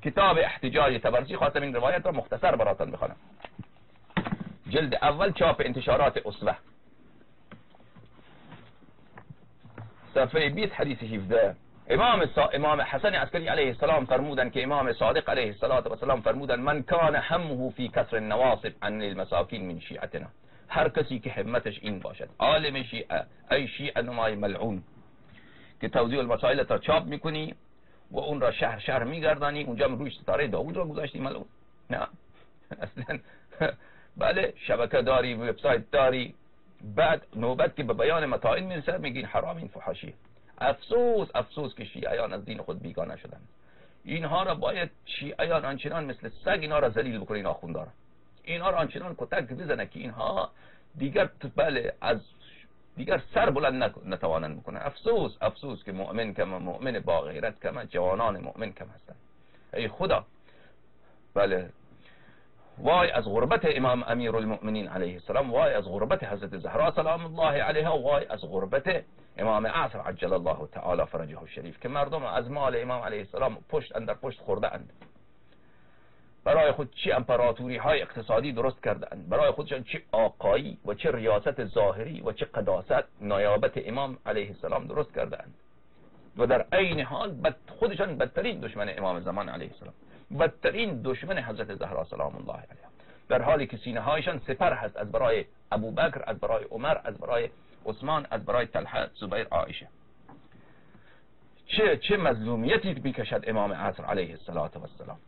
کتاب احتجاج طبرسی خواستم این روایت را مختصر براتون بخوانم. جلد اول چاپ انتشارات اسوه، صفحه 20 حدیث 17. امام حسن عسکری علیه السلام فرمودن که امام صادق علیه السلام فرمودن من کان همه فی کسر النواصب عن المساکین من شیعتنا. هر کسی که همتش این باشد، عالم شیعه ای شیعه نمای ملعون، که توضیح المسائل تا چاپ میکنی و اون را شهر شهر میگردانی، اونجا روش ستاره داوود را گذاشتی ملعون. نه اصلا بله، شبکه داری، وبسایت داری، بعد نوبت که به بیان مطائل میرسه میگین حرام، این فحاشیه. افسوس افسوس که شیعیان از دین خود بیگانه شدن. اینها را باید شیعیان آنچنان مثل سگ اینا را ذلیل بکنین، آخوندارا اینها را آنچنان کتک بزنه که اینها دیگر بله از دیگر سر بلند نتوانند بکنن. افسوس افسوس که مؤمن کم، مؤمن با غیرت کم، جوانان مؤمن کم هستند. ای خدا، بله وای از غربت امام امیر المؤمنین علیه السلام، وای از غربت حضرت زهرا سلام الله علیها، وای از غربت امام عصر عجل الله تعالی فرجه الشریف که مردم از مال امام علیه السلام پشت اندر پشت خورده اند. برای خود چه امپراتوری های اقتصادی درست کرده اند، برای خودشان چه آقایی و چه ریاست ظاهری و چه قداست نیابت امام علیه السلام درست کرده اند، و در عین حال خودشان بدترین دشمن امام زمان علیه السلام، بدترین دشمن حضرت زهرا سلام الله علیها، در حالی که سینه هایشان سپر هست از برای ابوبکر، از برای عمر، از برای عثمان، از برای طلحه، زبیر، عایشه. چه مظلومیتی میکشد امام عصر علیه السلام.